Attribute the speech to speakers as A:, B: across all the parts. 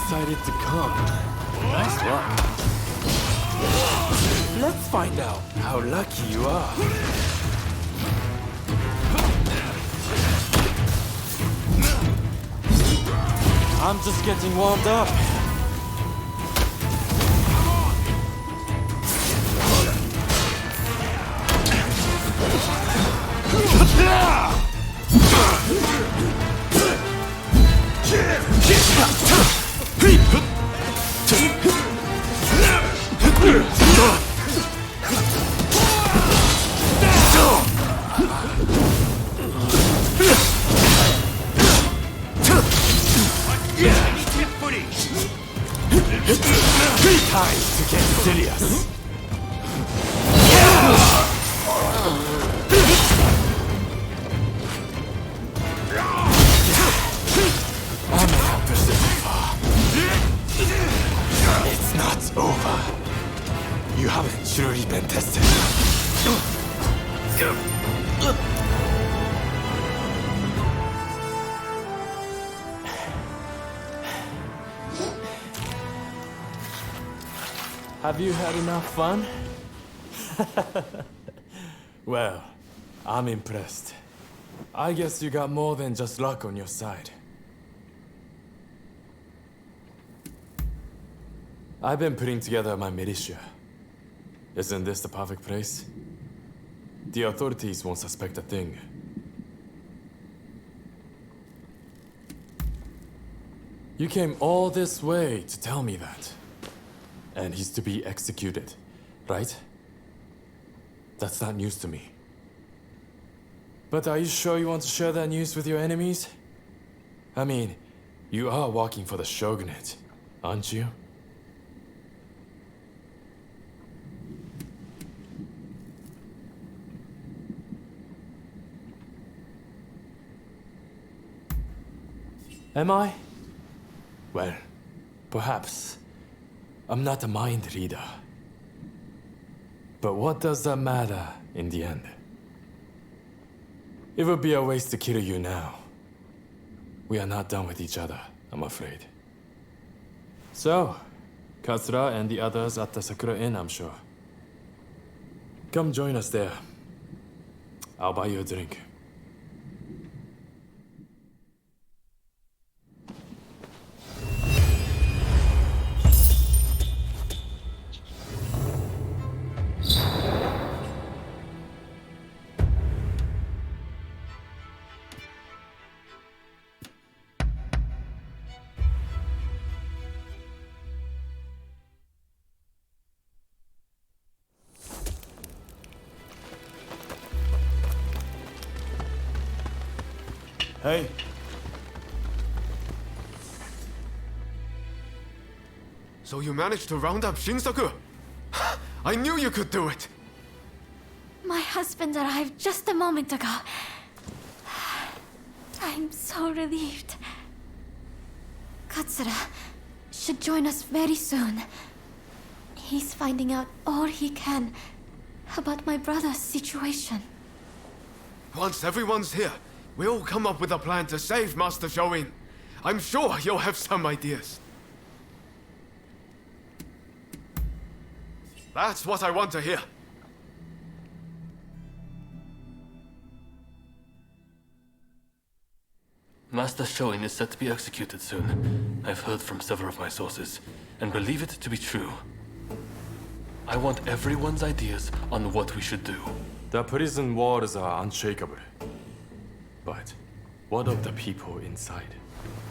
A: decided to come. Nice luck. Let's find out how lucky you are. I'm just getting warmed up. Time to get serious. I'm not proceeding far. It's not over. You haven't truly been tested. Have you had enough fun? Well, I'm impressed. I guess you got more than just luck on your side. I've been putting together my militia. Isn't this the perfect place? The authorities won't suspect a thing. You came all this way to tell me that. And he's to be executed, right? That's not news to me. But are you sure you want to share that news with your enemies? I mean, you are working for the shogunate, aren't you? Am I? Well, perhaps. I'm not a mind reader. But what does that matter in the end? It would be a waste to kill you now. We are not done with each other, I'm afraid. So, Katsura and the others at the Sakura Inn, I'm sure. Come join us there. I'll buy you a drink.
B: Hey.
C: So you managed to round up Shinsaku? I knew you could do it!
D: My husband arrived just a moment ago. I'm so relieved. Katsura should join us very soon. He's finding out all he can about my brother's situation.
C: Once everyone's here, we'll come up with a plan to save Master Shoin. I'm sure you'll have some ideas. That's what I want to hear.
E: Master Shoin is set to be executed soon. I've heard from several of my sources, and believe it to be true. I want everyone's ideas on what we should do.
A: The prison walls are unshakable. But what of the people inside?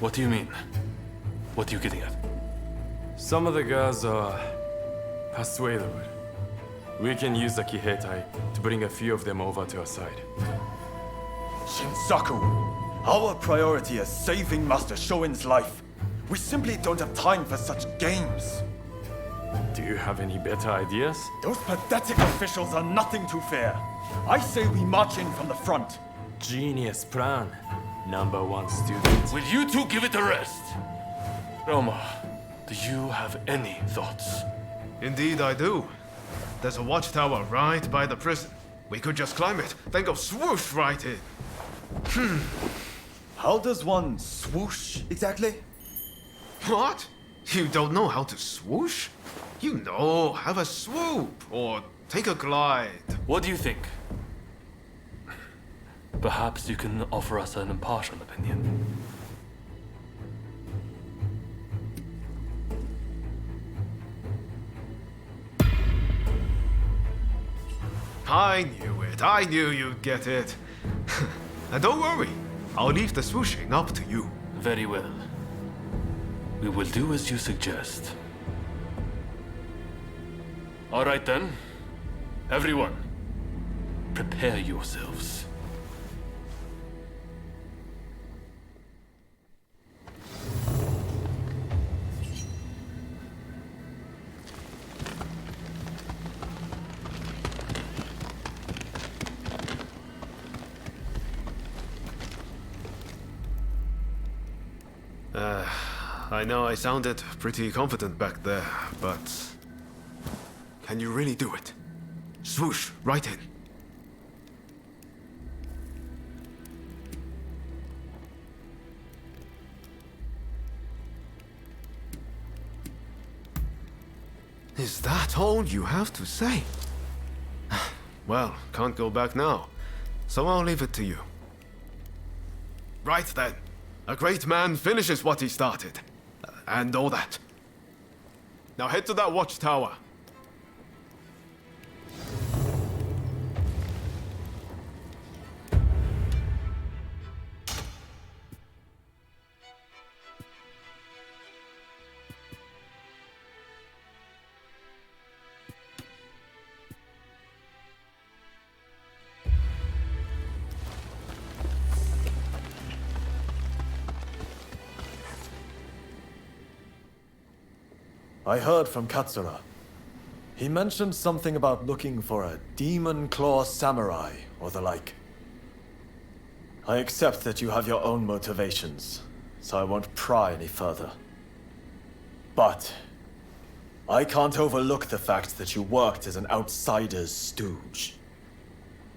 E: What do you mean? What are you getting at?
A: Some of the girls are persuadable. We can use the Kiheitai to bring a few of them over to our side.
B: Shinsaku, our priority is saving Master Shoin's life. We simply don't have time for such games.
A: Do you have any better ideas?
B: Those pathetic officials are nothing to fear. I say we march in from the front.
A: Genius plan, #1 student.
E: Will you two give it a rest? Roma, do you have any thoughts?
C: Indeed I do. There's a watchtower right by the prison. We could just climb it, then go swoosh right in.
B: How does one swoosh exactly?
C: What? You don't know how to swoosh? You know, have a swoop or take a glide.
E: What do you think? Perhaps you can offer us an impartial opinion.
C: I knew it. I knew you'd get it. And don't worry, I'll leave the swooshing up to you.
E: Very well. We will do as you suggest. All right then. Everyone, prepare yourselves.
C: I know I sounded pretty confident back there, but... Can you really do it? Swoosh, right in. Is that all you have to say? Well, can't go back now, so I'll leave it to you. Right then. A great man finishes what he started. And all that. Now head to that watchtower.
B: I heard from Katsura. He mentioned something about looking for a demon claw samurai or the like. I accept that you have your own motivations, so I won't pry any further. But I can't overlook the fact that you worked as an outsider's stooge.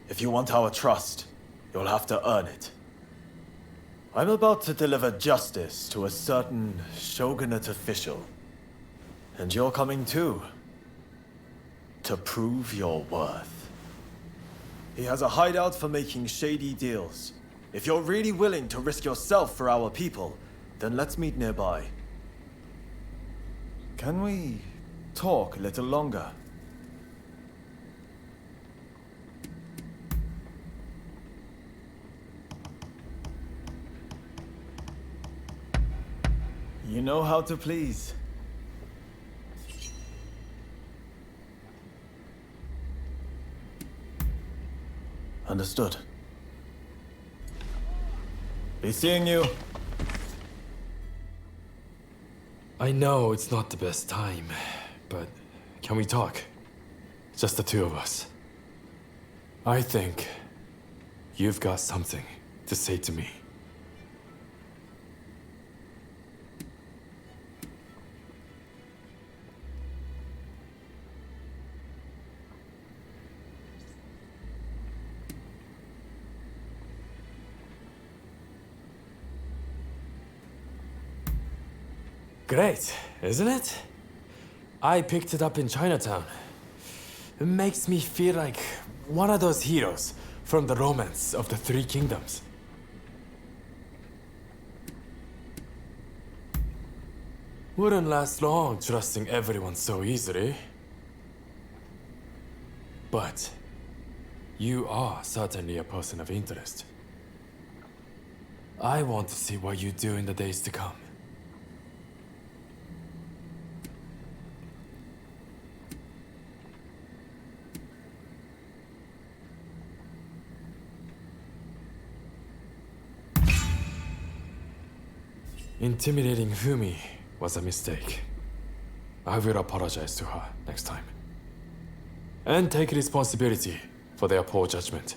B: If you want our trust, you'll have to earn it. I'm about to deliver justice to a certain shogunate official. And you're coming too. To prove your worth. He has a hideout for making shady deals. If you're really willing to risk yourself for our people, then let's meet nearby. Can we talk a little longer? You know how to please. Understood. Be seeing you.
A: I know it's not the best time, but can we talk? Just the two of us. I think you've got something to say to me. Great, isn't it? I picked it up in Chinatown. It makes me feel like one of those heroes from the romance of the Three Kingdoms. Wouldn't last long trusting everyone so easily. But you are certainly a person of interest. I want to see what you do in the days to come. Intimidating Fumi was a mistake. I will apologize to her next time. And take responsibility for their poor judgment.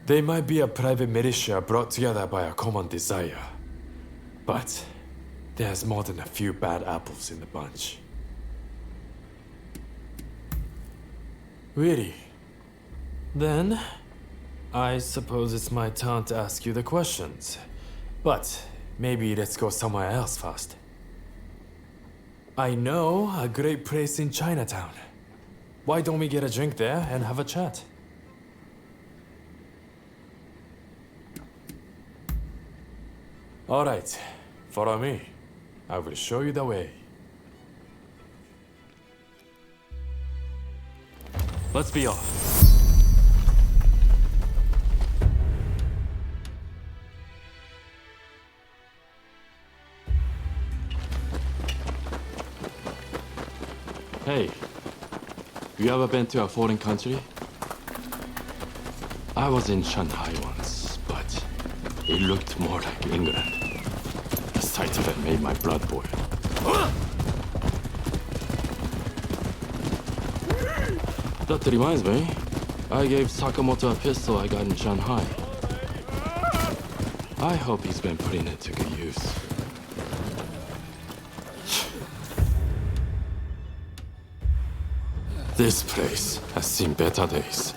A: They might be a private militia brought together by a common desire. But there's more than a few bad apples in the bunch. Really? Then, I suppose it's my turn to ask you the questions. But maybe let's go somewhere else first. I know a great place in Chinatown. Why don't we get a drink there and have a chat? All right, follow me. I will show you the way. Let's be off. Hey, you ever been to a foreign country? I was in Shanghai once, but it looked more like England. The sight of it made my blood boil. That reminds me, I gave Sakamoto a pistol I got in Shanghai. I hope he's been putting it to good use. This place has seen better days.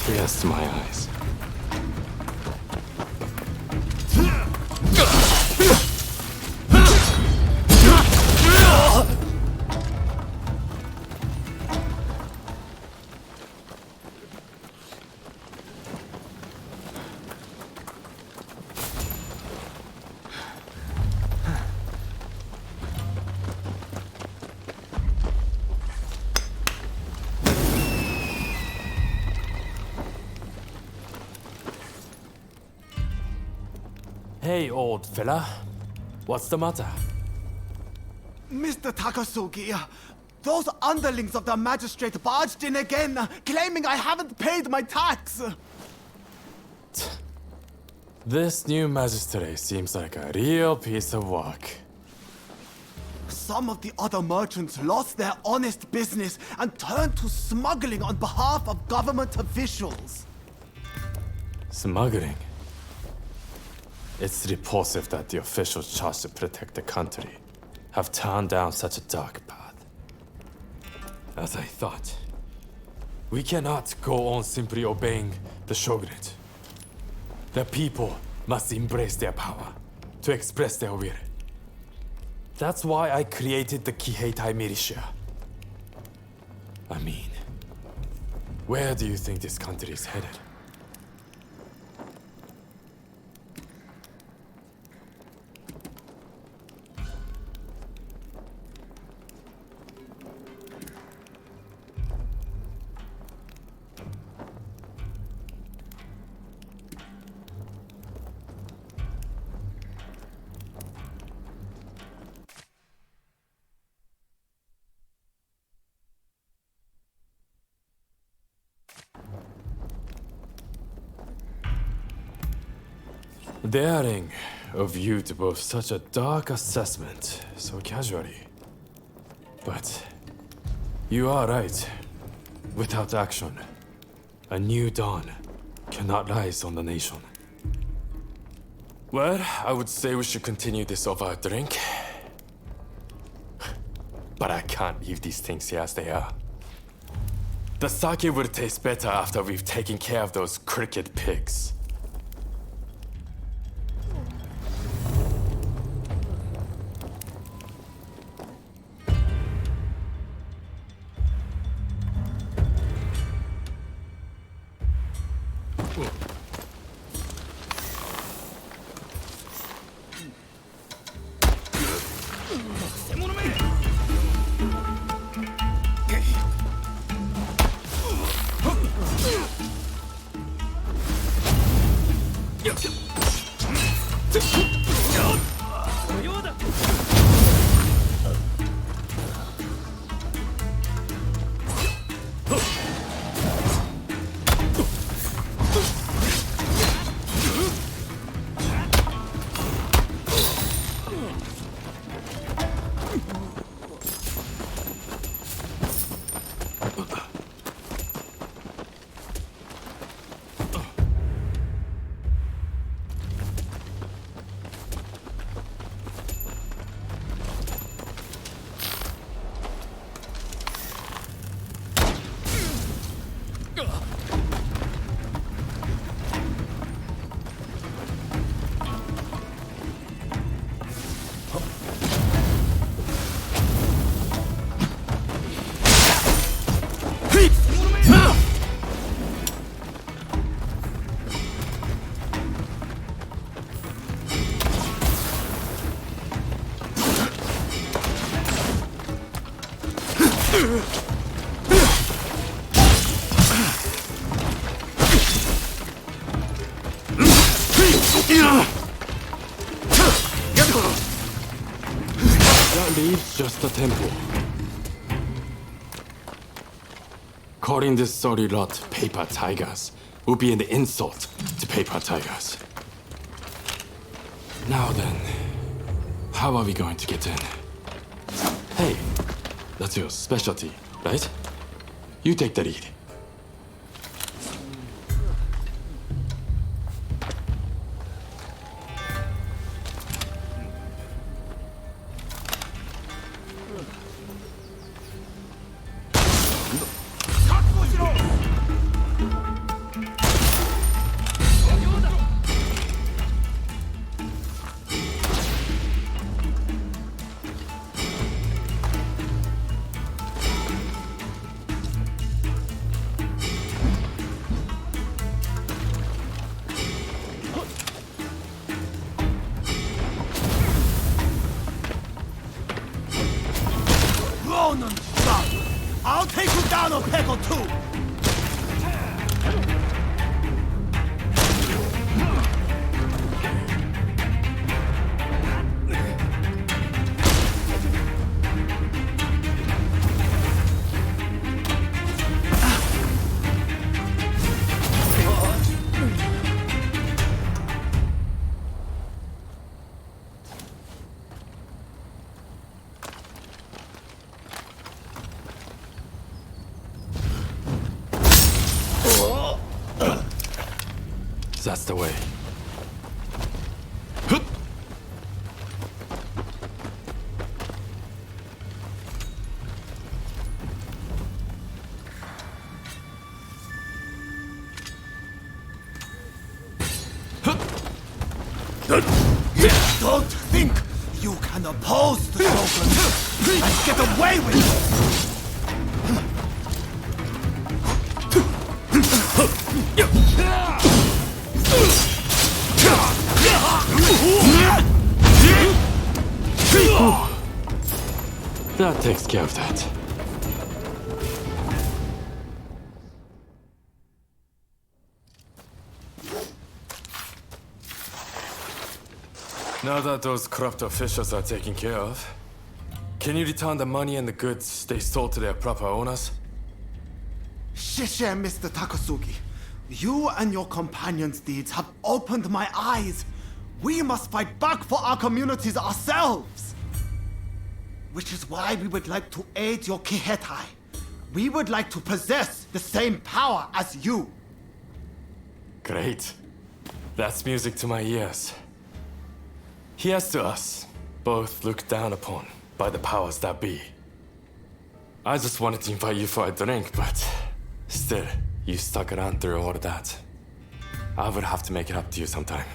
A: Yes, my eyes. Hey, old fella. What's the matter?
F: Mr. Takasugi, those underlings of the magistrate barged in again, claiming I haven't paid my tax.
A: This new magistrate seems like a real piece of work.
F: Some of the other merchants lost their honest business and turned to smuggling on behalf of government officials.
A: Smuggling. It's repulsive that the officials charged to protect the country have turned down such a dark path. As I thought, we cannot go on simply obeying the shogunate. The people must embrace their power to express their will. That's why I created the Kiheitai militia. I mean, where do you think this country is headed? Daring of you to boast such a dark assessment so casually. But you are right. Without action, a new dawn cannot rise on the nation. Well, I would say we should continue this over a drink. But I can't leave these things here as they are. The sake will taste better after we've taken care of those crooked pigs. That leaves just the temple. Calling this sorry lot paper tigers will be an insult to paper tigers. Now then, how are we going to get in? Hey, that's your specialty, right? You take the lead.
F: Ronin, son! I'll take you down a peg or two!
A: That's the way.
F: Don't think you can oppose the Shogun and get away with it!
A: That takes care of that. Now that those corrupt officials are taken care of, can you return the money and the goods they sold to their proper owners?
F: Shishe, Mr. Takasugi. You and your companions' deeds have opened my eyes. We must fight back for our communities ourselves. Which is why we would like to aid your Kihetai. We would like to possess the same power as you.
A: Great. That's music to my ears. Here's to us, both looked down upon by the powers that be. I just wanted to invite you for a drink, but still, you stuck around through all of that. I would have to make it up to you sometime.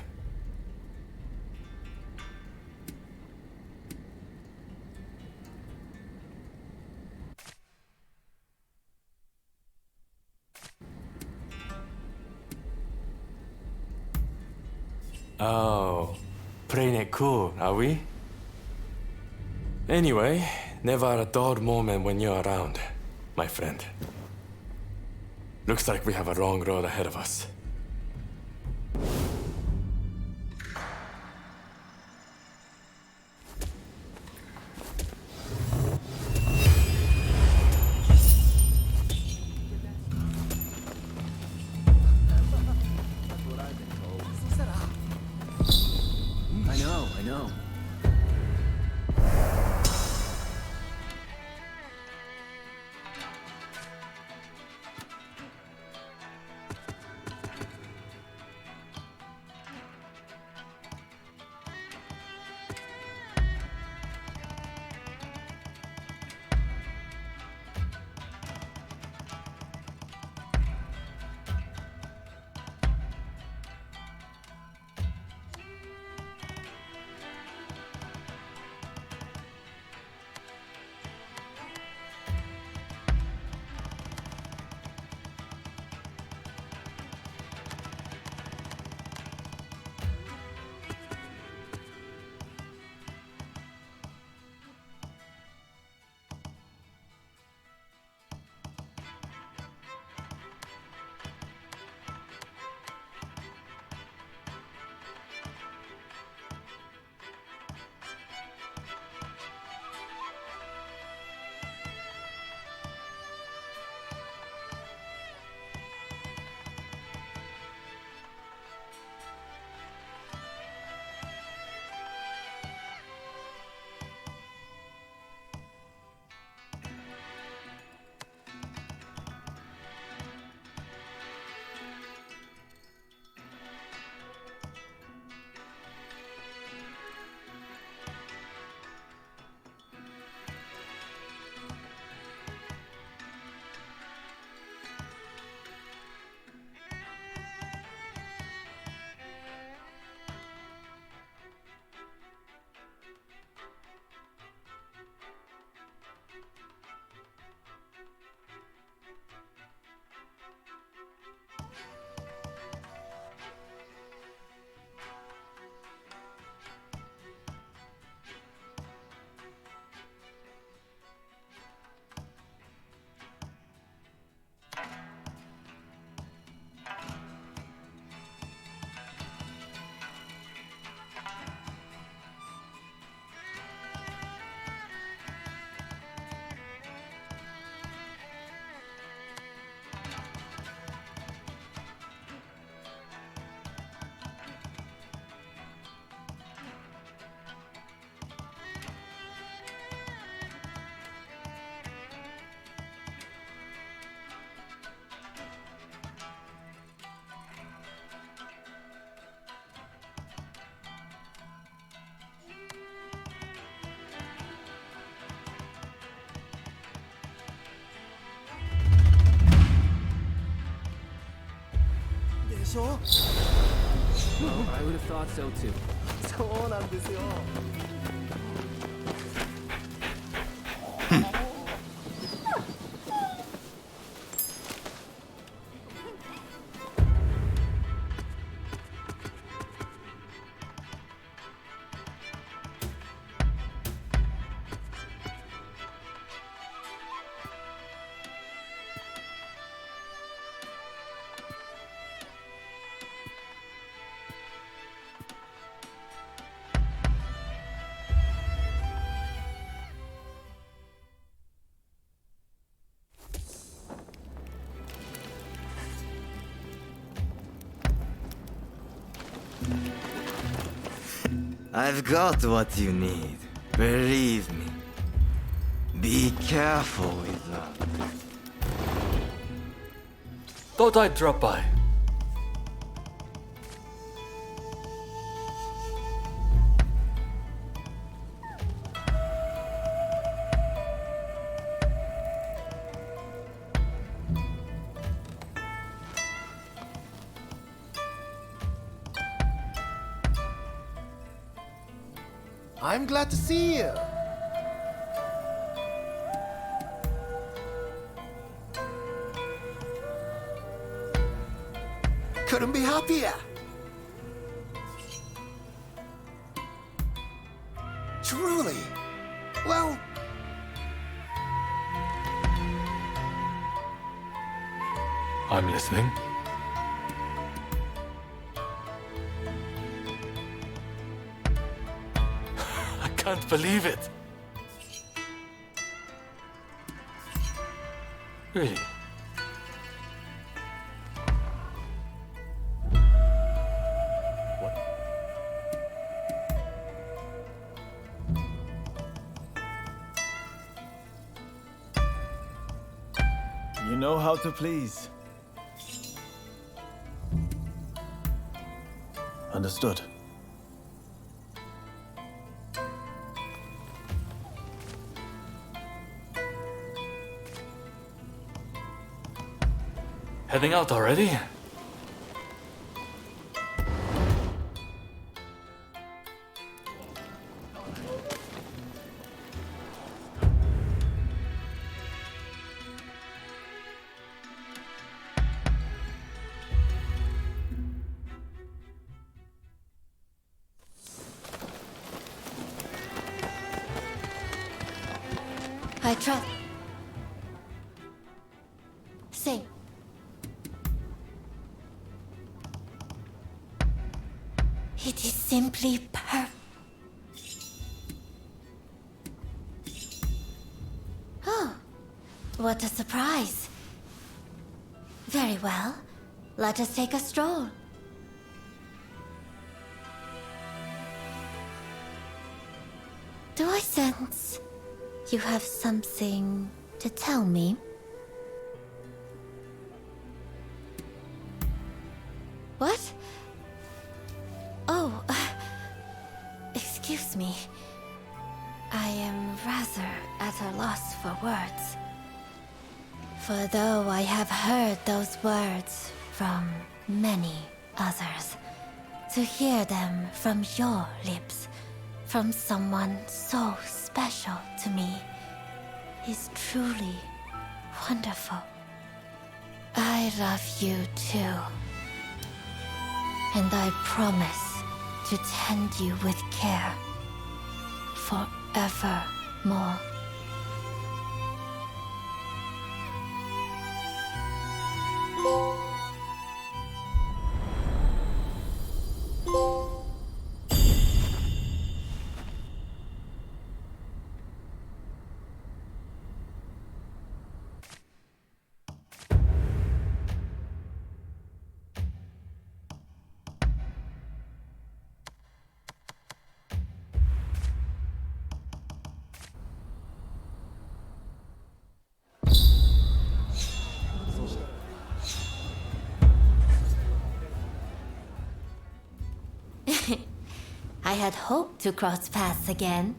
A: Oh, playing it cool, are we? Anyway, never a dull moment when you're around, my friend. Looks like we have a long road ahead of us.
G: I know. I would have thought so too.
F: そうなんですよ。
H: I've got what you need. Believe me. Be careful with that.
E: Thought I'd drop by.
F: I'm glad to see you. Couldn't be happier. Truly. Well,
E: I'm listening. I can't believe it. Really?
B: You know how to please. Understood.
E: Heading out already?
D: I trust. Sing. It is simply perfect. Oh, what a surprise. Very well. Let us take a stroll. Do I sense you have something to tell me? What? Oh, excuse me. I am rather at a loss for words. For though I have heard those words from many others, to hear them from your lips, from someone so special to me, is truly wonderful. I love you too. And I promise to tend you with care forevermore. I had hoped to cross paths again.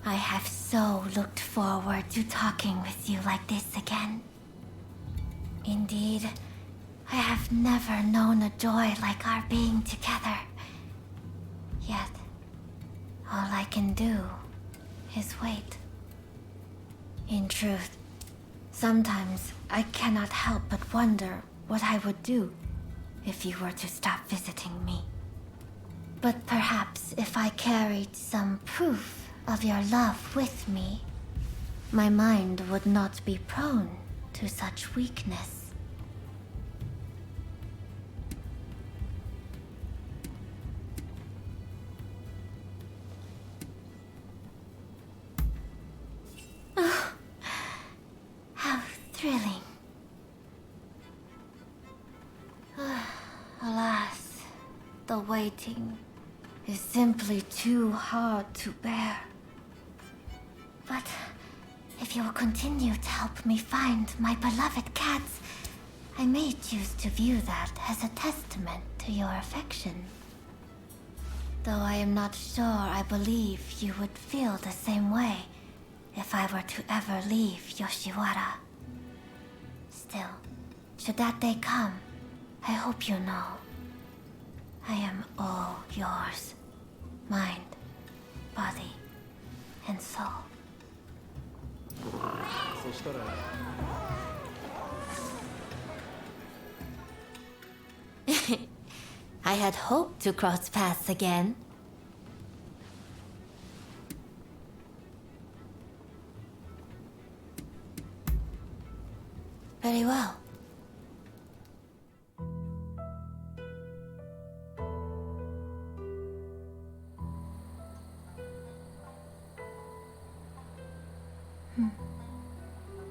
D: I have so looked forward to talking with you like this again. Indeed, I have never known a joy like our being together. Yet, all I can do is wait. In truth, sometimes I cannot help but wonder what I would do if you were to stop visiting me. But perhaps if I carried some proof of your love with me, my mind would not be prone to such weakness. How thrilling. Alas, the waiting is simply too hard to bear. But if you will continue to help me find my beloved cats, I may choose to view that as a testament to your affection. Though I am not sure I believe you would feel the same way if I were to ever leave Yoshiwara. Still, should that day come, I hope you know I am all yours. Mind, body, and soul. I had hoped to cross paths again. Very well.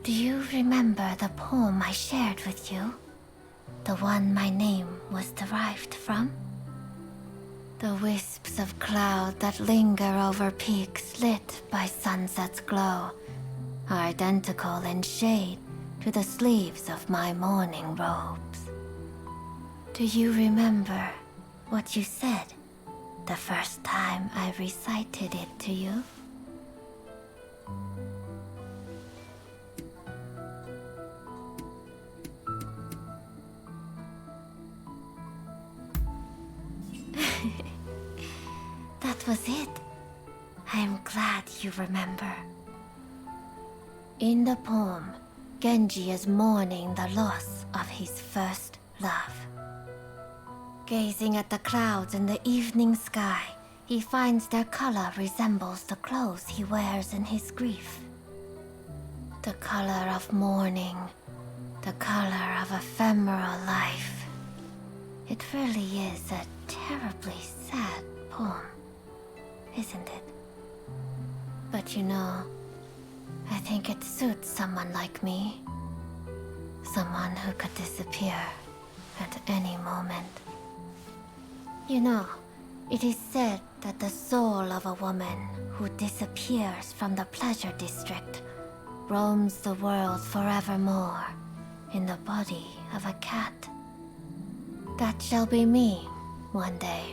D: Do you remember the poem I shared with you? The one my name was derived from? The wisps of cloud that linger over peaks lit by sunset's glow are identical in shade to the sleeves of my mourning robes. Do you remember what you said the first time I recited it to you? That was it. I am glad you remember. In the poem, Genji is mourning the loss of his first love. Gazing at the clouds in the evening sky, he finds their color resembles the clothes he wears in his grief. The color of mourning, the color of ephemeral life. It really is a terribly sad poem, isn't it? But you know, I think it suits someone like me. Someone who could disappear at any moment. You know, it is said that the soul of a woman who disappears from the pleasure district roams the world forevermore in the body of a cat. That shall be me one day.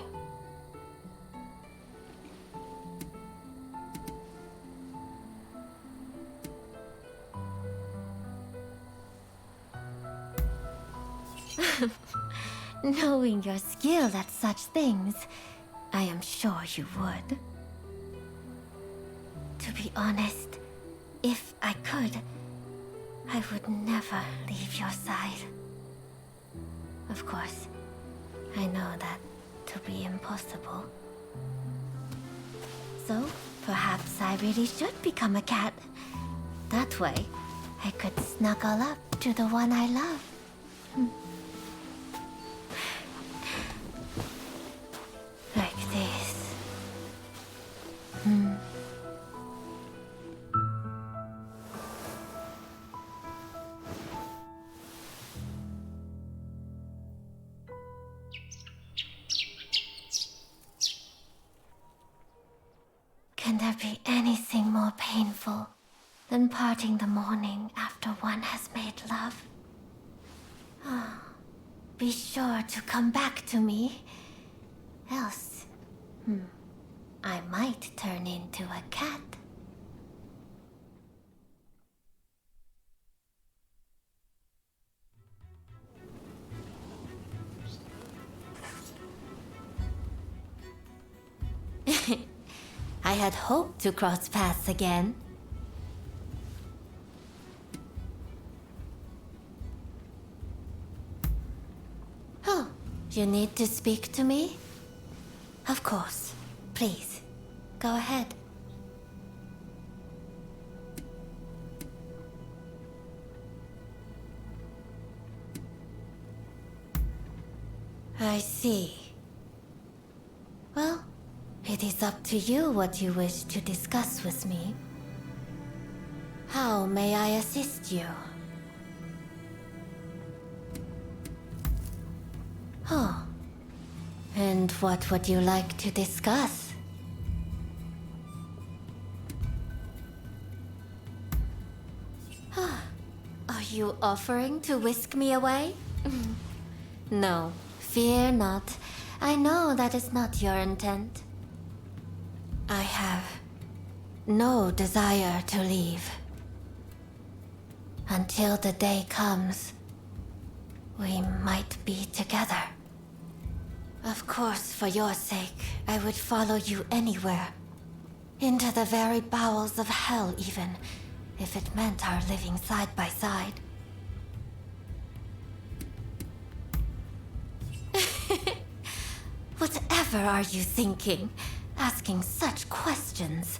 D: Knowing your skill at such things, I am sure you would. To be honest, if I could, I would never leave your side. Of course, I know that to be impossible. So, perhaps I really should become a cat. That way, I could snuggle up to the one I love. Like this. Can there be anything more painful than parting the morning after one has made love? Be sure to come back to me. Else, I might turn into a cat. I had hoped to cross paths again. Oh, you need to speak to me? Of course. Please, go ahead. I see. Well, it is up to you what you wish to discuss with me. How may I assist you? Oh. And what would you like to discuss? Are you offering to whisk me away? No, fear not. I know that is not your intent. I have no desire to leave. Until the day comes, we might be together. Of course, for your sake, I would follow you anywhere. Into the very bowels of hell, even, if it meant our living side by side. Whatever are you thinking? Asking such questions.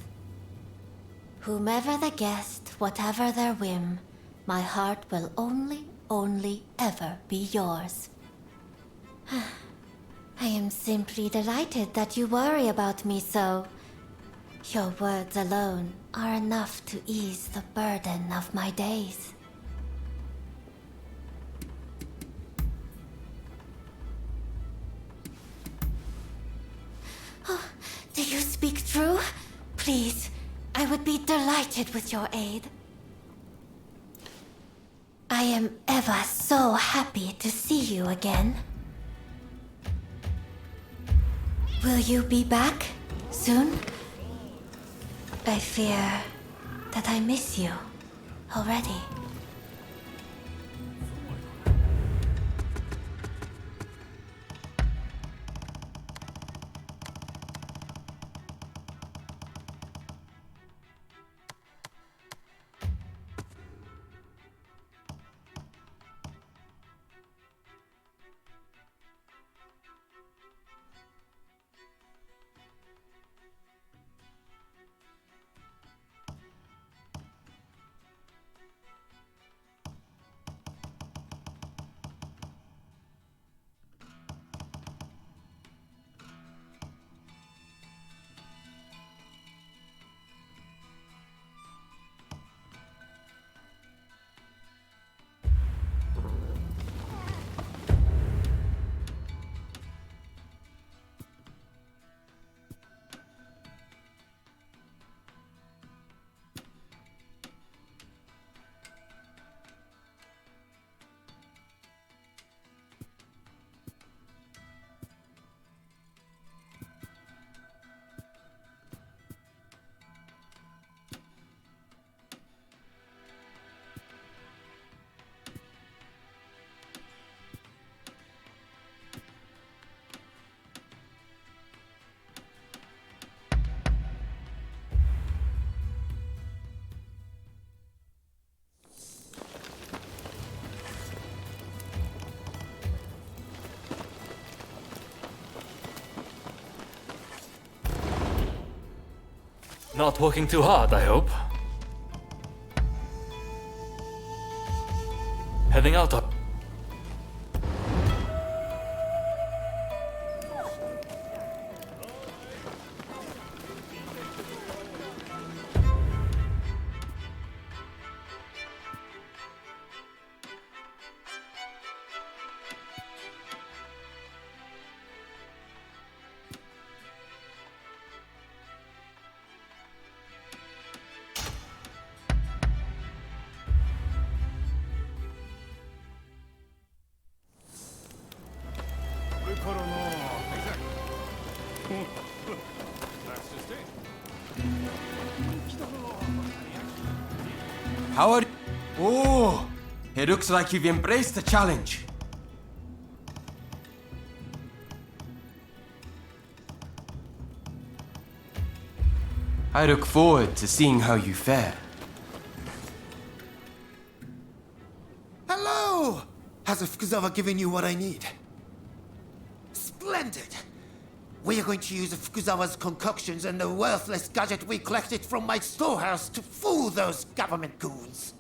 D: Whomever the guest, whatever their whim, my heart will only ever be yours. I am simply delighted that you worry about me so. Your words alone are enough to ease the burden of my days. Oh, do you speak true? Please, I would be delighted with your aid. I am ever so happy to see you again. Will you be back soon? I fear that I miss you already.
E: Not working too hard, I hope. Heading out up.
I: How are you? Oh, it looks like you've embraced the challenge. I look forward to seeing how you fare.
F: Hello! Has Fukuzawa given you what I need? Splendid! We are going to use Fukuzawa's concoctions and the worthless gadget we collected from my storehouse to fool those government goons.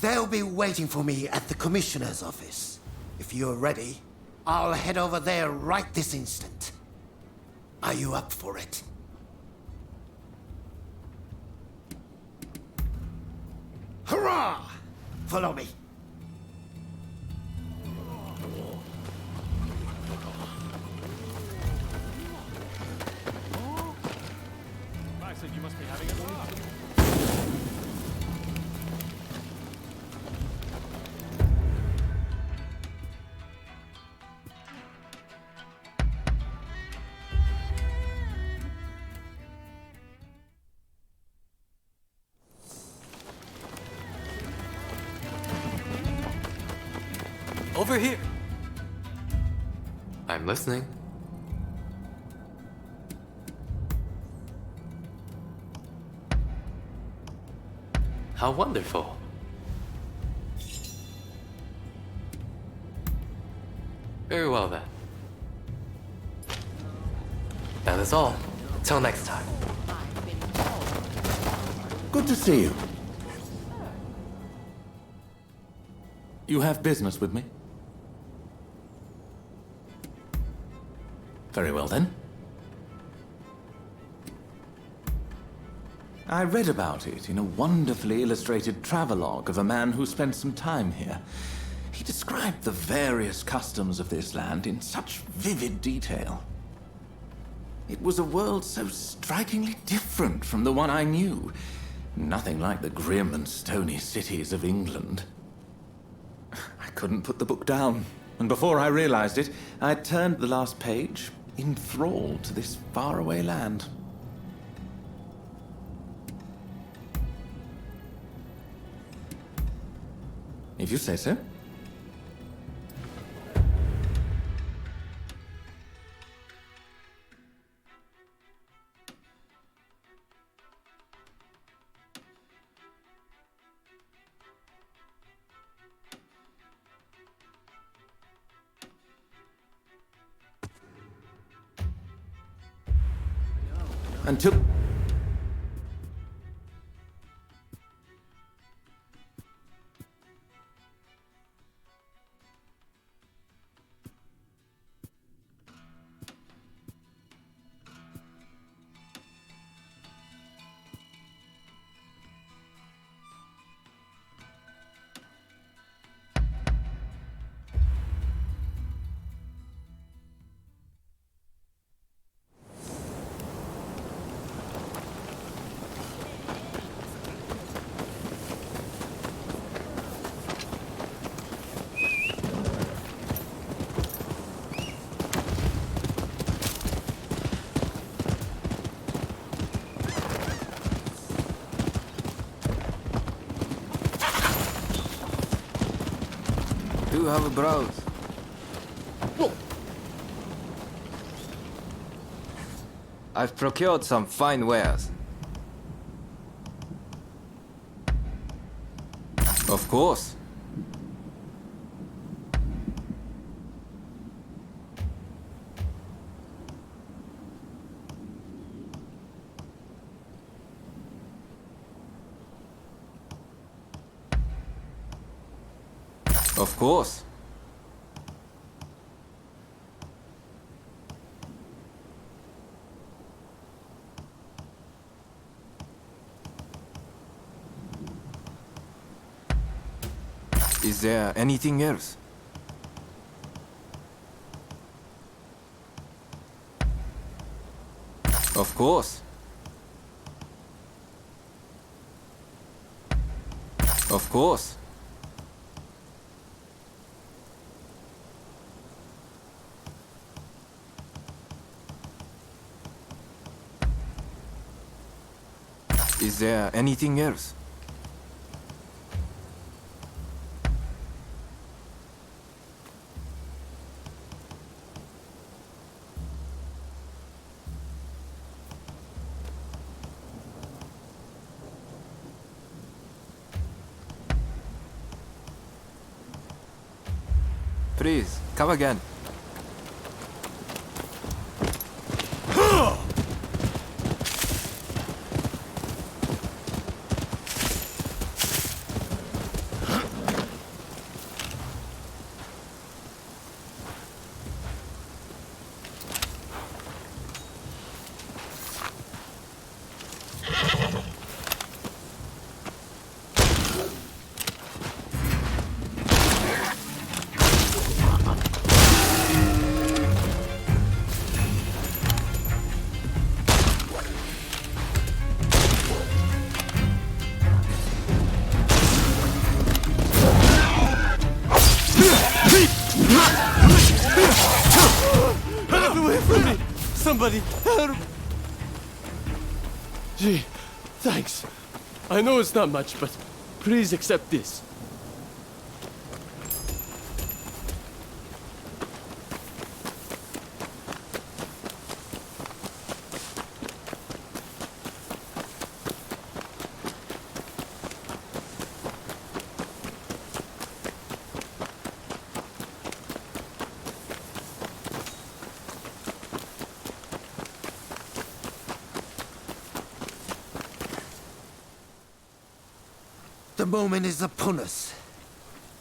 F: They'll be waiting for me at the commissioner's office. If you're ready, I'll head over there right this instant. Are you up for it? Hurrah! Follow me.
E: You must be having a laugh.
A: Over here. I'm listening. How wonderful. Very well then. That is all. Till next time.
J: Good to see you. You have business with me? Very well then. I read about it in a wonderfully illustrated travelogue of a man who spent some time here. He described the various customs of this land in such vivid detail. It was a world so strikingly different from the one I knew. Nothing like the grim and stony cities of England. I couldn't put the book down, and before I realized it, I had turned the last page, enthralled to this faraway land. If you say so. Until...
H: Do have a browse. I've procured some fine wares. Of course. Of course. Is there anything else? Of course. Of course. Is there anything else?
I: Please, come again.
B: Somebody help! Gee, thanks. I know it's not much, but please accept this.
K: The moment is upon us.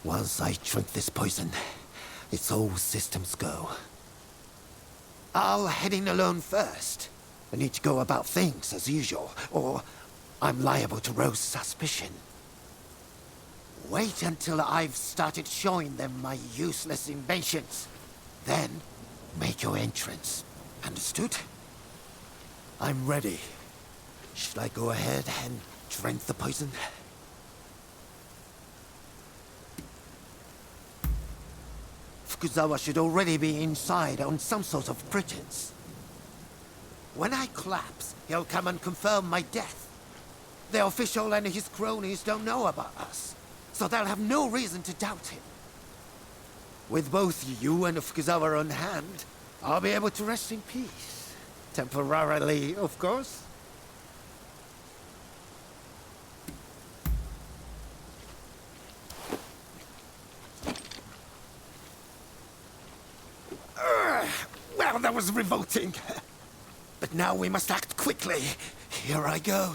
K: Once I drink this poison, its all systems go. I'll head in alone first. I need to go about things as usual, or I'm liable to rouse suspicion. Wait until I've started showing them my useless inventions. Then, make your entrance. Understood? I'm ready. Should I go ahead and drink the poison? Fukuzawa should already be inside on some sort of pretense. When I collapse, he'll come and confirm my death. The official and his cronies don't know about us, so they'll have no reason to doubt him. With both you and Fukuzawa on hand, I'll be able to rest in peace. Temporarily, of course. Well, that was revolting. But now we must act quickly. Here I go.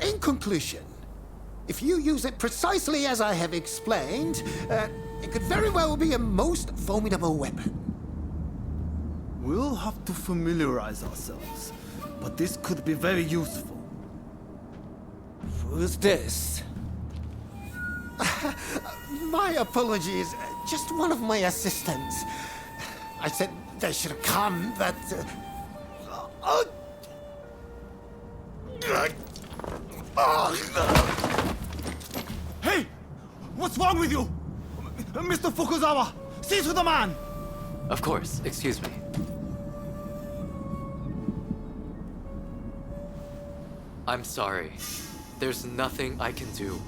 K: In conclusion, if you use it precisely as I have explained, it could very well be a most formidable weapon.
F: We'll have to familiarize ourselves, but this could be very useful.
K: Who's this? My apologies. Just one of my assistants. I said they should come, but...
F: Hey! What's wrong with you? Mr. Fukuzawa, see to the man!
L: Of course, excuse me. I'm sorry. There's nothing I can do.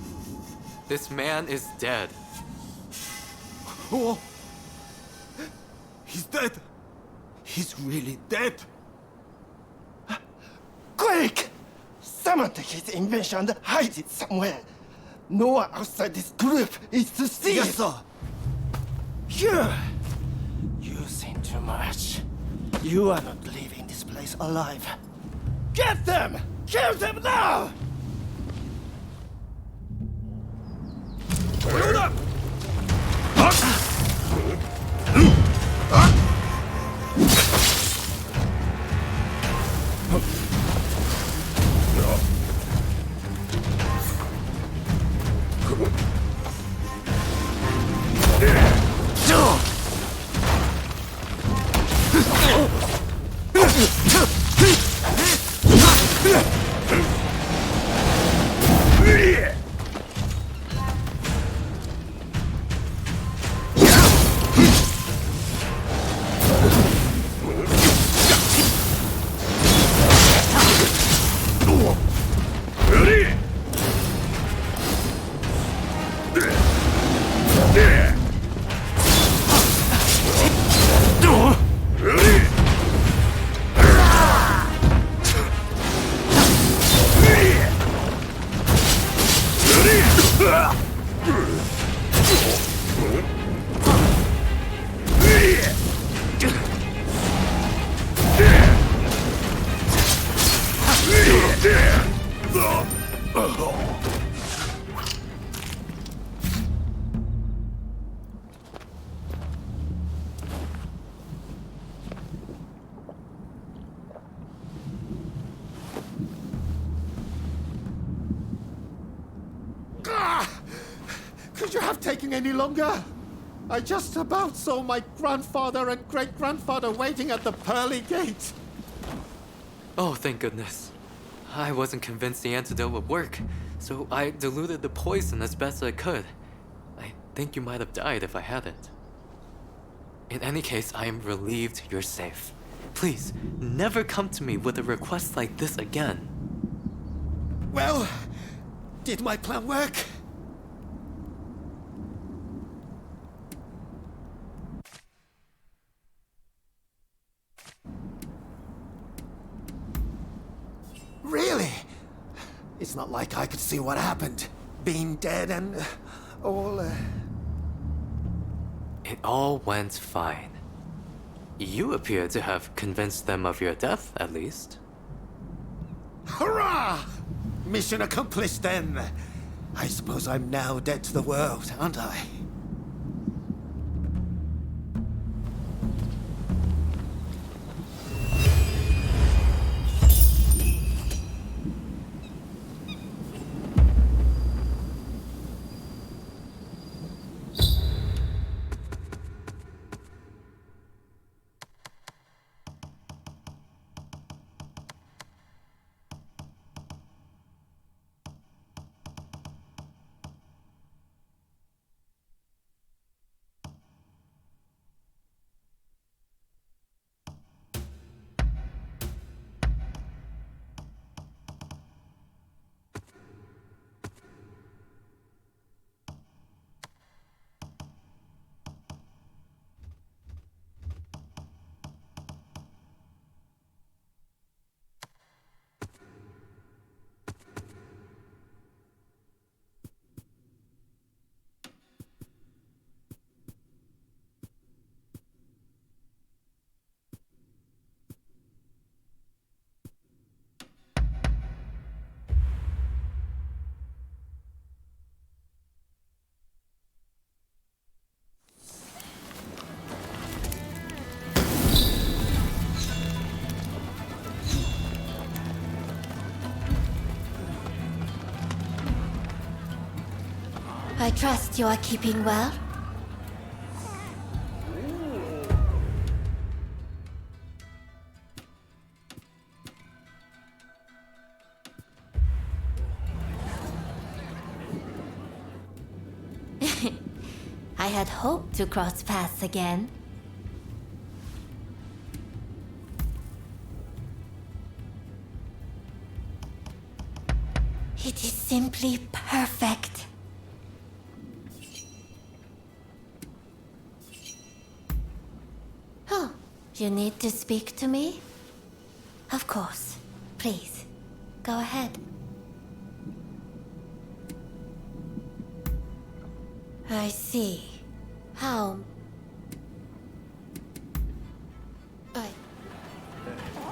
L: This man is dead.
F: Oh! He's dead! He's really dead!
M: Quick! Someone take his invention and hide it somewhere. No one outside this group is to see
F: Yes,
M: it.
F: sir!
M: You're using too much. You are not leaving this place alive. Get them! Kill them now!
F: Hold up!
K: Could you have taken any longer? I just about saw my grandfather and great-grandfather waiting at the pearly gate.
L: Oh, thank goodness. I wasn't convinced the antidote would work, so I diluted the poison as best I could. I think you might have died if I hadn't. In any case, I am relieved you're safe. Please, never come to me with a request like this again.
K: Well, did my plan work? It's not like I could see what happened. Being dead and all.
L: It all went fine. You appear to have convinced them of your death, at least.
K: Hurrah! Mission accomplished then. I suppose I'm now dead to the world, aren't I?
D: I trust you are keeping well. I had hoped to cross paths again. It is simply perfect. Oh, you need to speak to me? Of course. Please, go ahead. I see. How...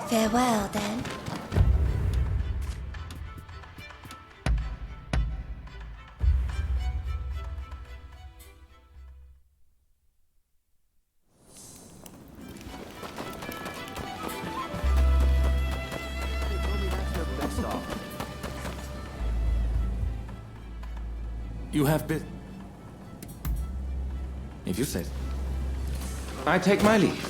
D: Farewell, then.
J: You have been... If you say so. I take my leave.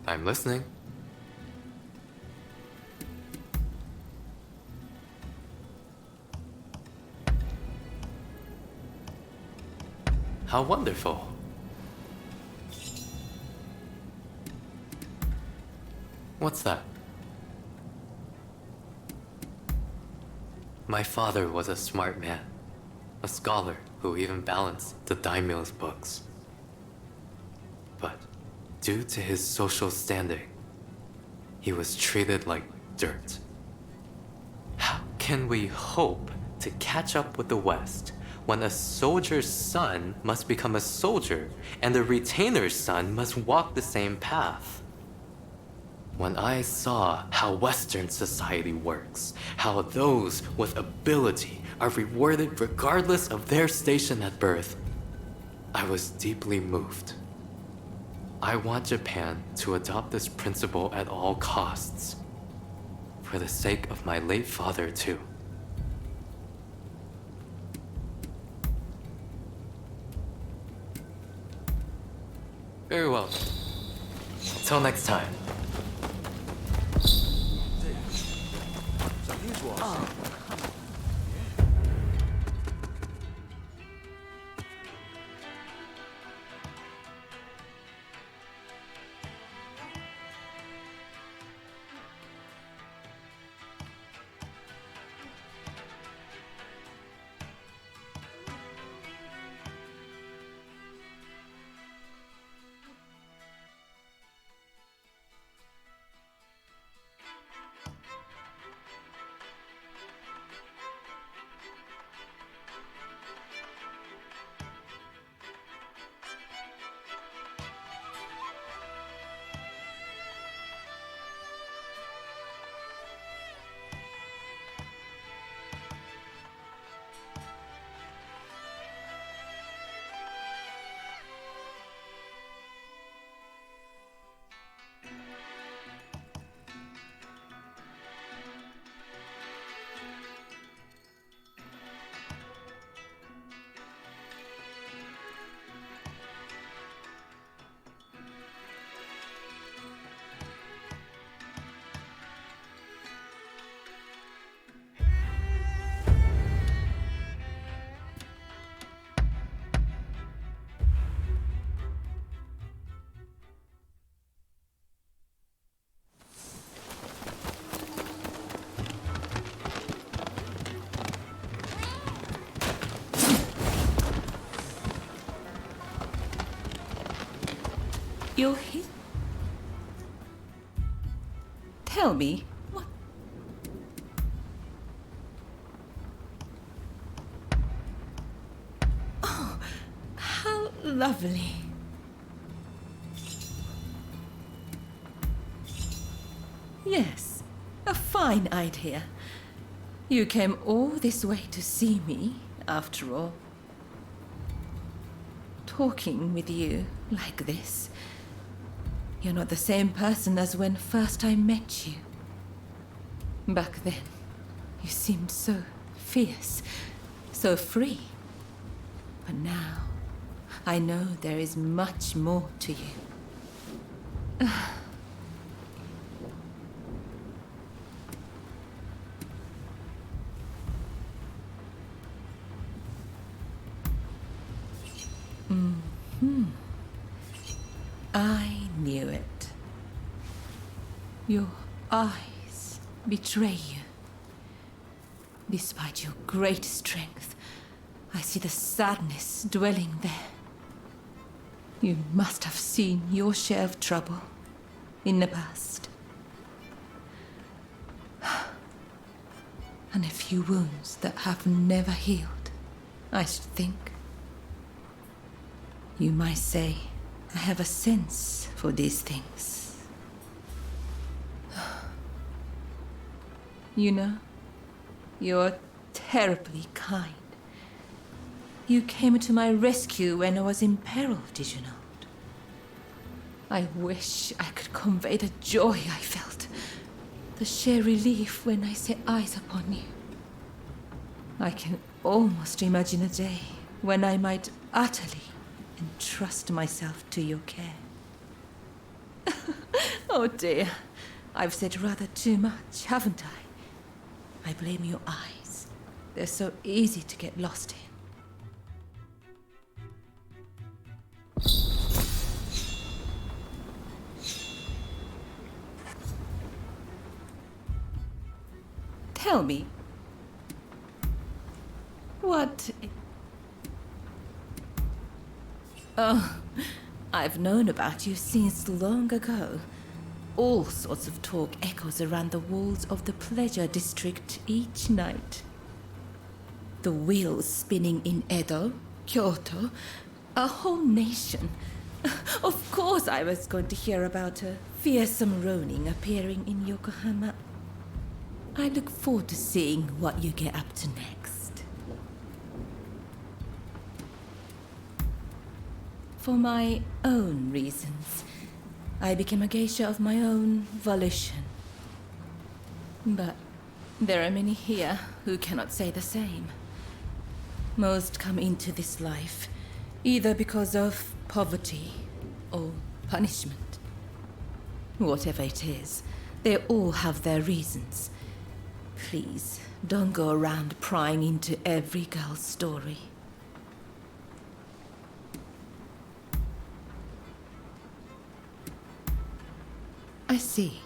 L: I'm listening. How wonderful. What's that? My father was a smart man, a scholar who even balanced the daimyo's books. But due to his social standing, he was treated like dirt. How can we hope to catch up with the West when a soldier's son must become a soldier and a retainer's son must walk the same path? When I saw how Western society works, how those with ability are rewarded regardless of their station at birth, I was deeply moved. I want Japan to adopt this principle at all costs, for the sake of my late father too. Very well. Till next time.
N: You're here? Tell me, what? Oh, how lovely. Yes, a fine idea. You came all this way to see me, after all. Talking with you like this. You're not the same person as when first I met you. Back then, you seemed so fierce, so free. But now, I know there is much more to you. I knew it. Your eyes betray you. Despite your great strength, I see the sadness dwelling there. You must have seen your share of trouble in the past. And a few wounds that have never healed, I should think. You might say I have a sense for these things. You know, you're terribly kind. You came to my rescue when I was in peril, did you not? I wish I could convey the joy I felt, the sheer relief when I set eyes upon you. I can almost imagine a day when I might utterly entrust myself to your care. Oh dear, I've said rather too much, haven't I? I blame your eyes. They're so easy to get lost in. Tell me, what... Oh, I've known about you since long ago. All sorts of talk echoes around the walls of the pleasure district each night. The wheels spinning in Edo, Kyoto, a whole nation. Of course I was going to hear about a fearsome Ronin appearing in Yokohama. I look forward to seeing what you get up to next. For my own reasons, I became a geisha of my own volition. But there are many here who cannot say the same. Most come into this life either because of poverty or punishment. Whatever it is, they all have their reasons. Please, don't go around prying into every girl's story. I see.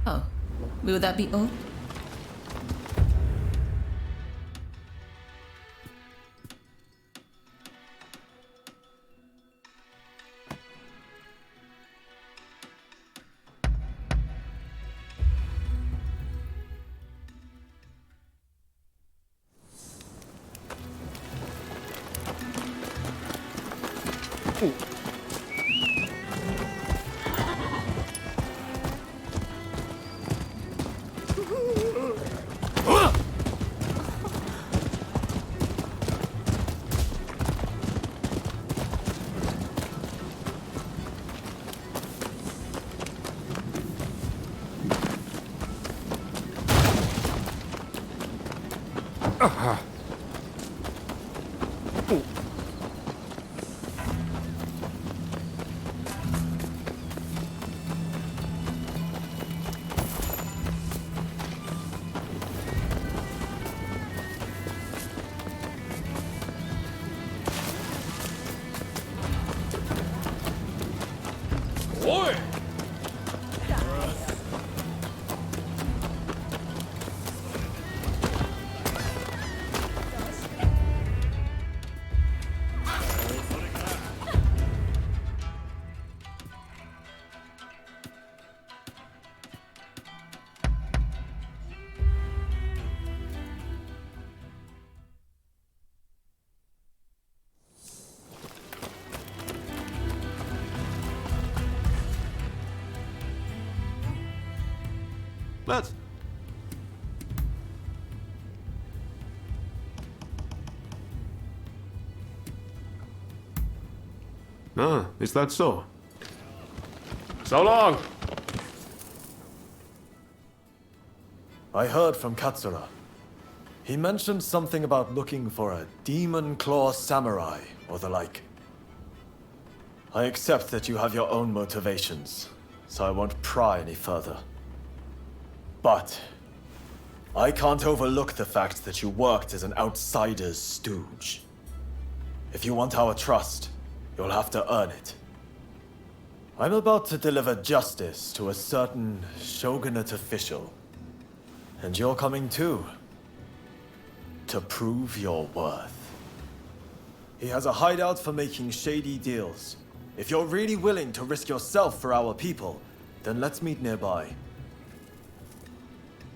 N: Oh, will that be all?
A: Oi!
C: Let's. Ah, is that so? So long!
B: I heard from Katsura. He mentioned something about looking for a demon claw samurai, or the like. I accept that you have your own motivations, so I won't pry any further. But I can't overlook the fact that you worked as an outsider's stooge. If you want our trust, you'll have to earn it. I'm about to deliver justice to a certain shogunate official. And you're coming too. To prove your worth. He has a hideout for making shady deals. If you're really willing to risk yourself for our people, then let's meet nearby.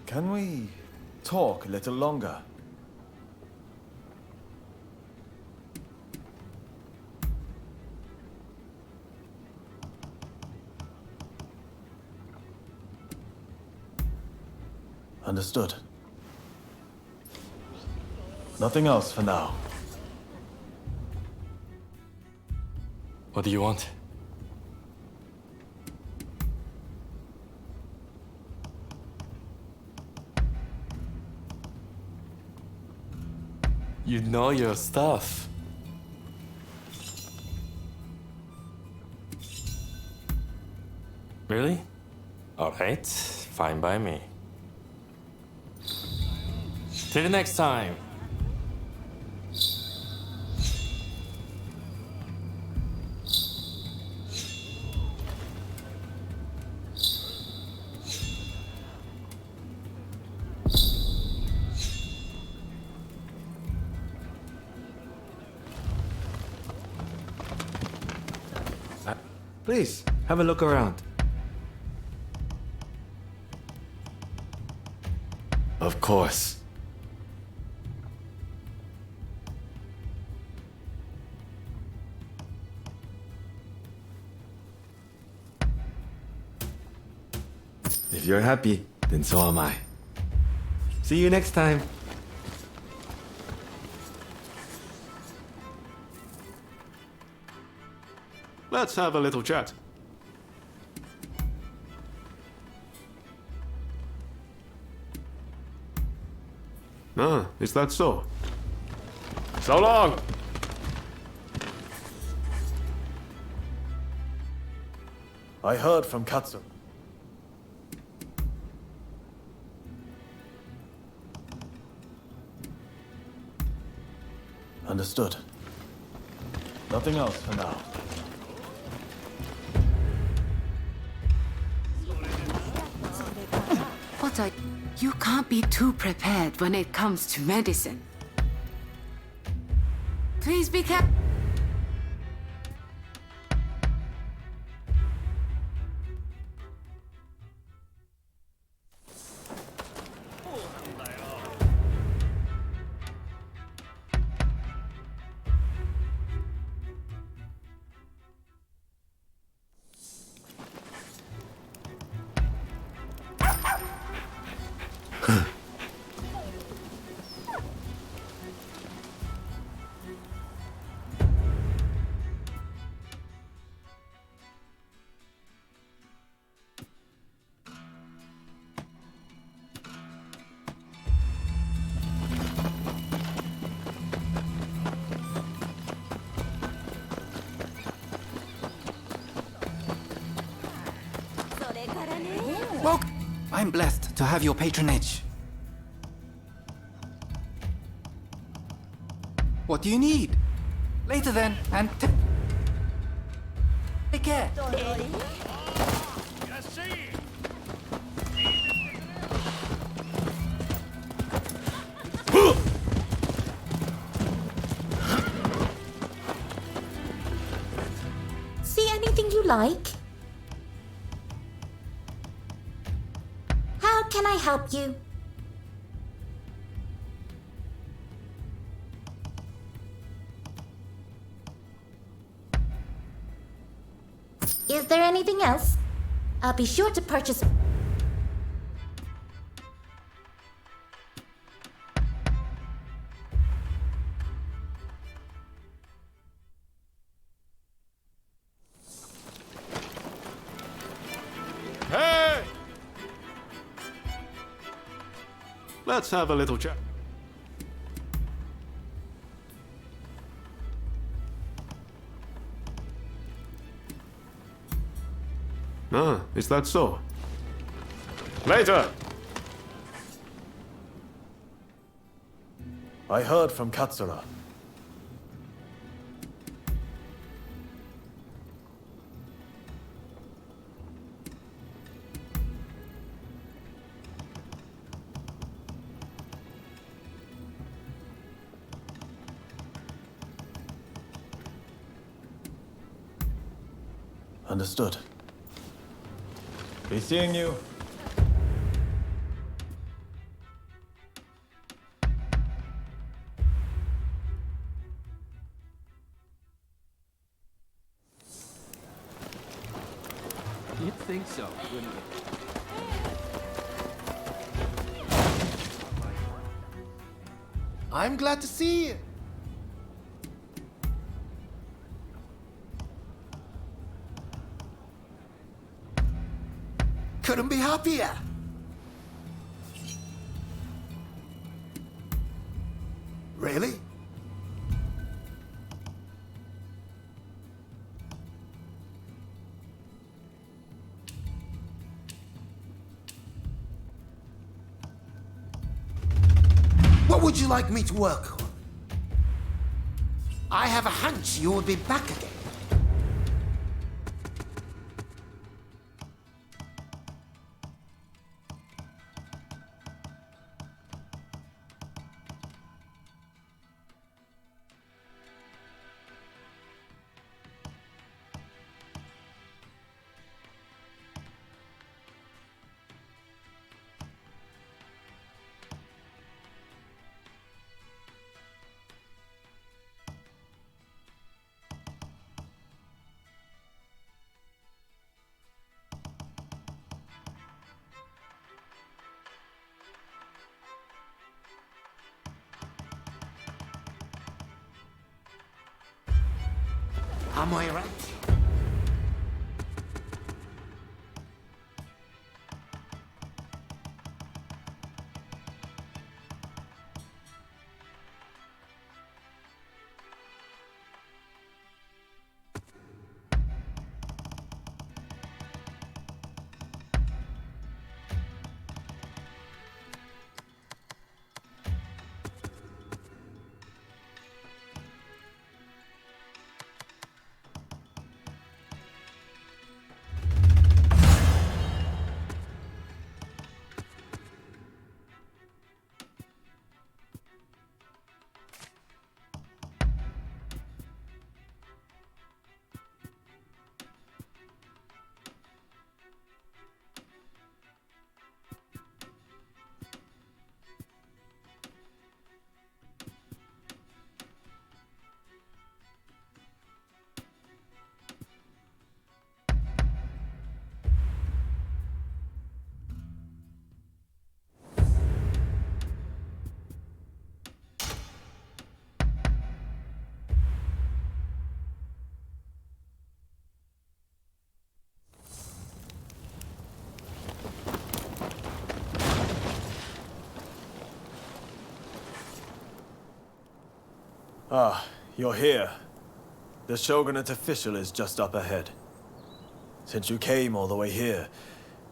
B: Can we talk a little longer? Understood. Nothing else for now.
A: What do you want? You know your stuff. Really? Alright, fine by me. Till the next time.
I: Please, have a look around.
A: Of course.
I: If you're happy, then so am I. See you next time.
C: Let's have a little chat. Ah, is that so? So long!
B: I heard from Katsu. Understood. Nothing else for now.
O: You can't be too prepared when it comes to medicine. Please be careful.
I: Well, I'm blessed to have your patronage. What do you need? Later then, and take care.
P: you like? How can I help you? Is there anything else? I'll be sure to purchase.
C: Hey! Let's have a little chat. Ah, is that so? Later!
B: I heard from Katsura. Understood. Be seeing you.
G: You'd think so, wouldn't you?
K: I'm glad to see you. Couldn't be happier. Really? What would you like me to work on? I have a hunch you will be back again. Am I right?
B: Ah, you're here. The Shogunate official is just up ahead. Since you came all the way here,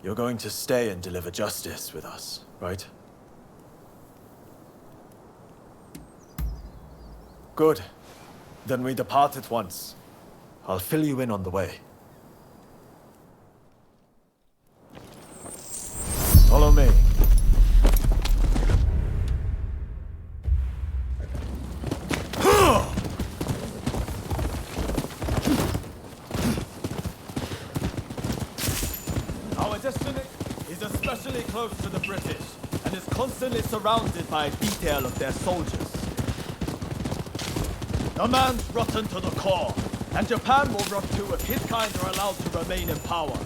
B: you're going to stay and deliver justice with us, right? Good. Then we depart at once. I'll fill you in on the way. Follow me. Our destiny is especially close to the British and is constantly surrounded by a detail of their soldiers. The man's rotten to the core, and Japan will rot too if his kind are allowed to remain in power.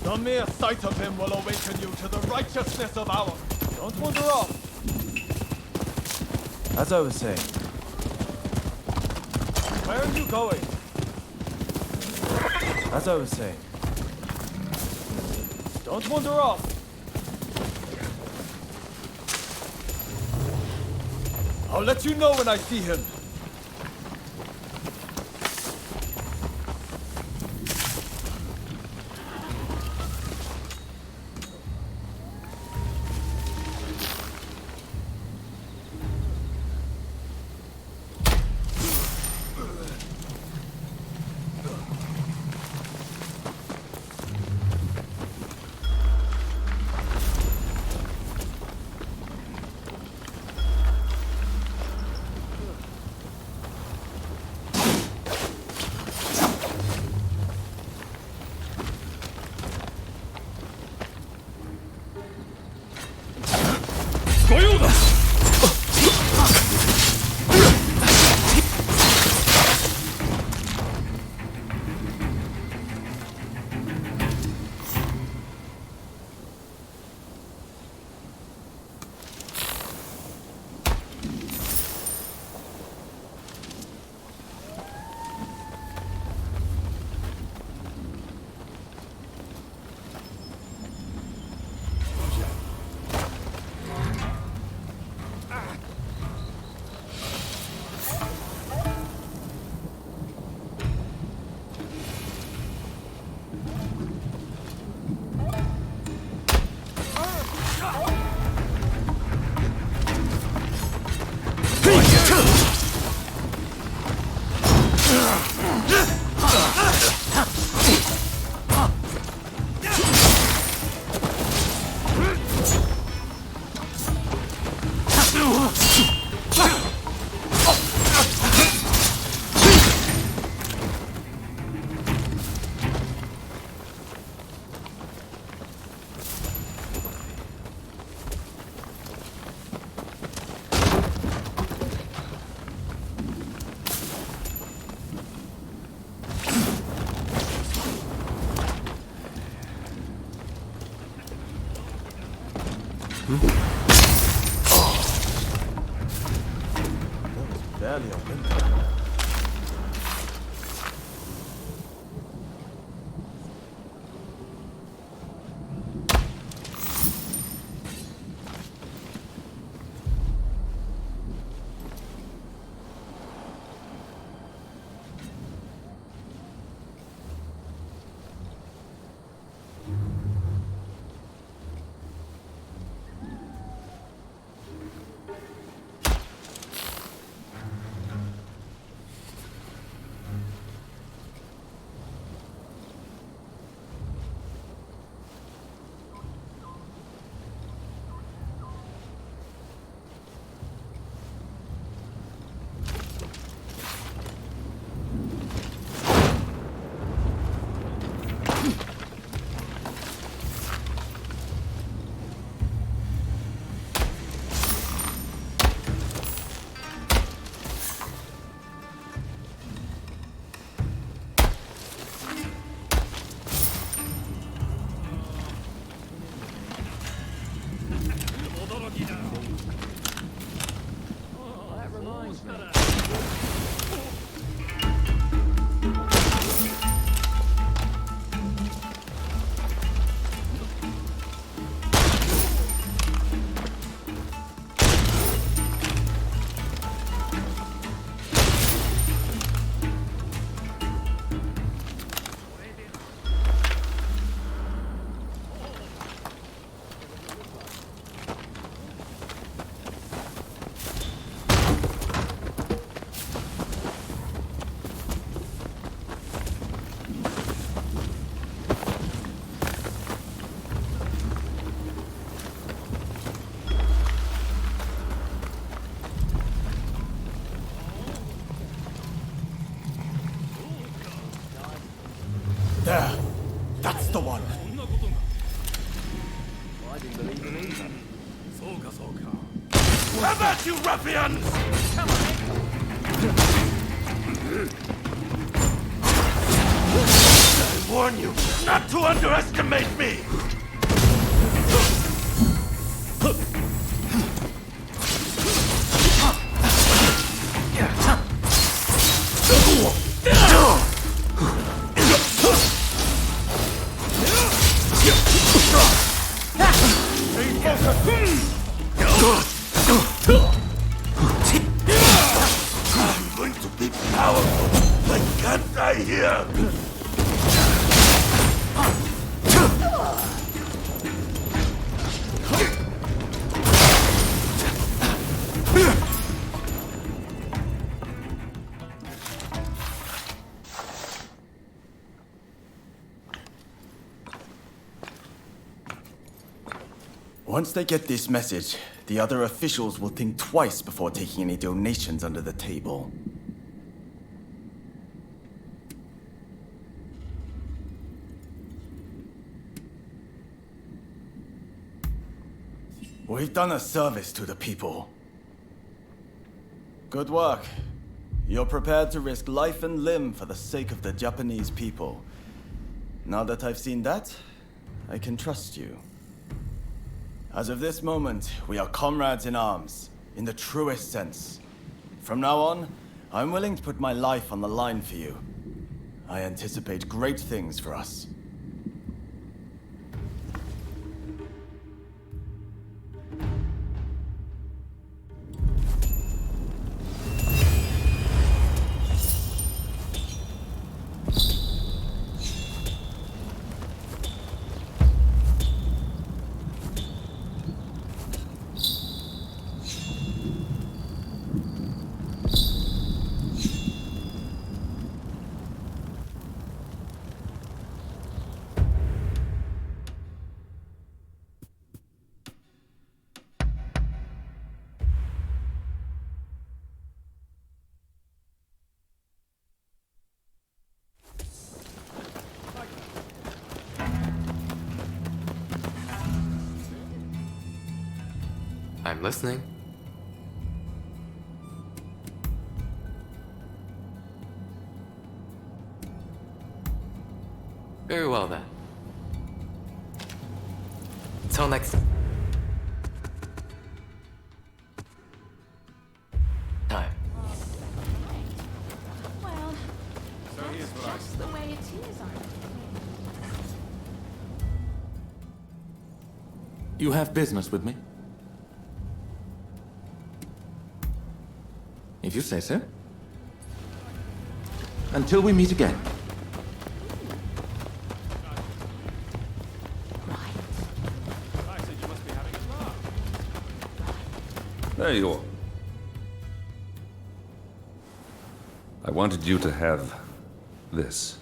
B: The mere sight of him will awaken you to the righteousness of our... Don't wander off. As I was saying, where are you going? As I was saying, don't wander off. I'll let you know when I see him. Barely a window. That's the one.
G: I didn't believe in it either.
M: How about you ruffians? I warn you not to underestimate me! I'm going to be powerful. Like, can't I hear?
B: Once they get this message, the other officials will think twice before taking any donations under the table. We've done a service to the people. Good work. You're prepared to risk life and limb for the sake of the Japanese people. Now that I've seen that, I can trust you. As of this moment, we are comrades in arms, in the truest sense. From now on, I'm willing to put my life on the line for you. I anticipate great things for us.
L: I'm listening. Very well then. Till next time.
Q: Well, that's just the way it is, aren't it?
J: You have business with me? If you say so. Until we meet again.
R: There you are. I wanted you to have this.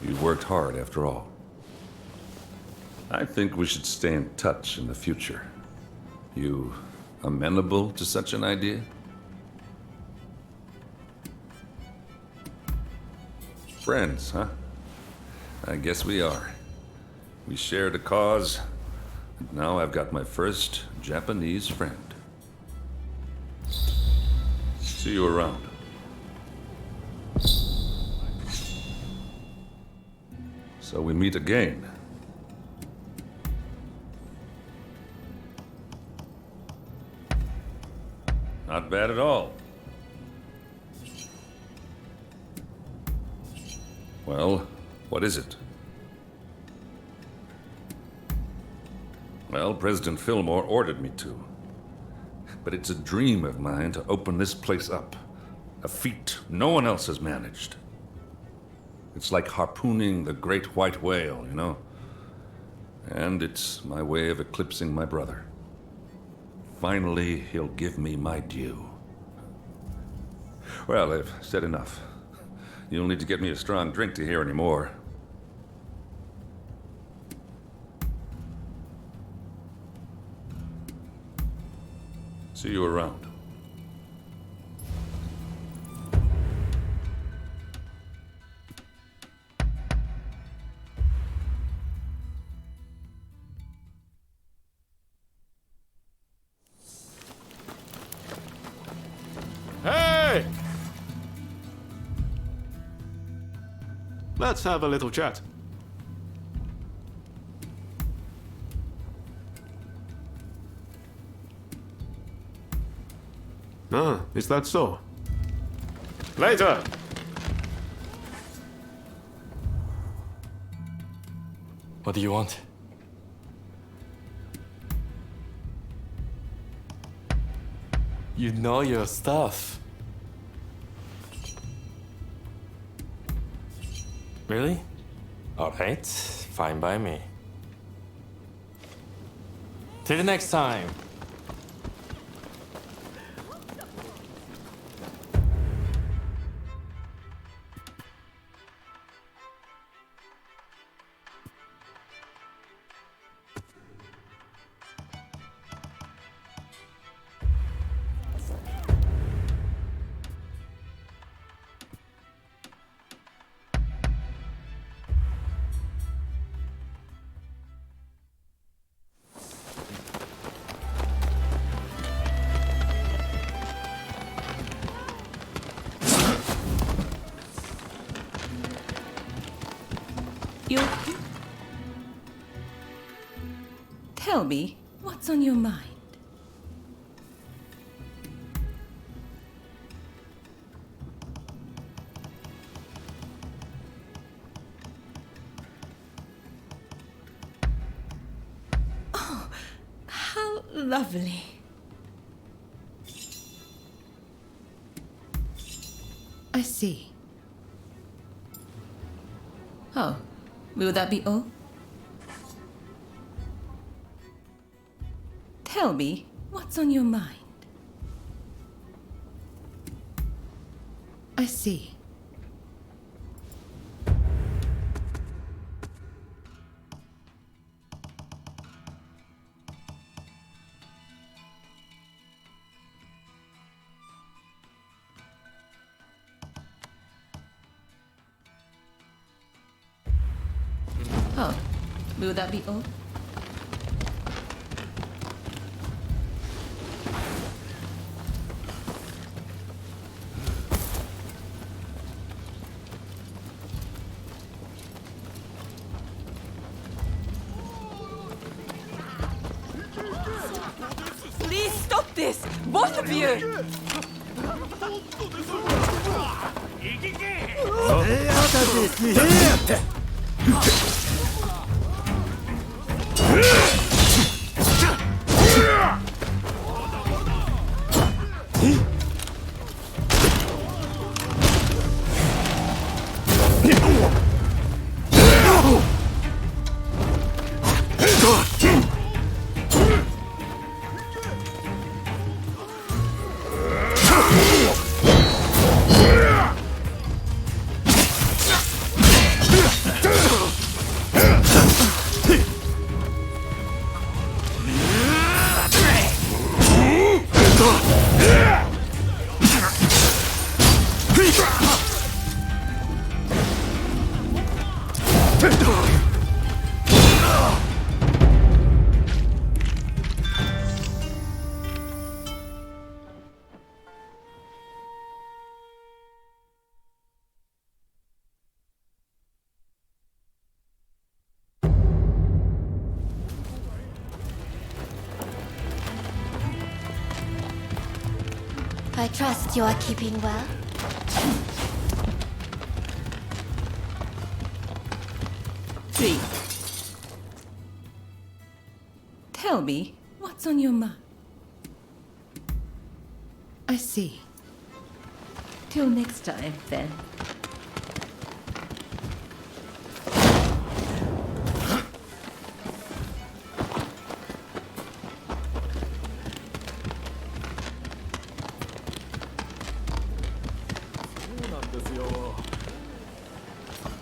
R: You worked hard after all. I think we should stay in touch in the future. You amenable to such an idea? Friends, huh? I guess we are. We shared a cause, and now I've got my first Japanese friend. See you around. So we meet again. Not bad at all. Well, what is it? Well, President Fillmore ordered me to. But it's a dream of mine to open this place up. A feat no one else has managed. It's like harpooning the great white whale, you know? And it's my way of eclipsing my brother. Finally, he'll give me my due. Well, I've said enough. You'll need to get me a strong drink to hear any more. See you around.
C: Let's have a little chat. Ah, is that so? Later!
A: What do you want? You know your stuff. Really? Alright, fine by me. Till the next time.
N: Tell me, what's on your mind? Oh, how lovely. I see. Oh, will that be all? Tell me, what's on your mind? I see. Oh, will that be all?
Q: Please stop this! Both of you!
D: I trust you are keeping well.
N: Three. Tell me, what's on your mind? I see. Till next time, then.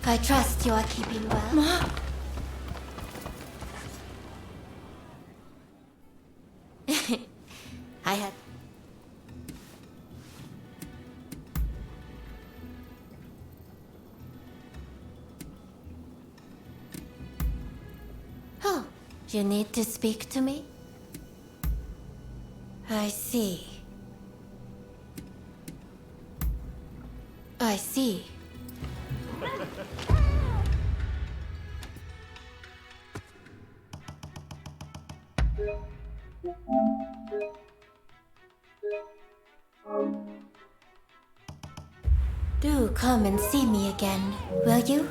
D: I trust you are keeping well. I had... Oh, you need to speak to me? I see. I see. Do come and see me again, will you?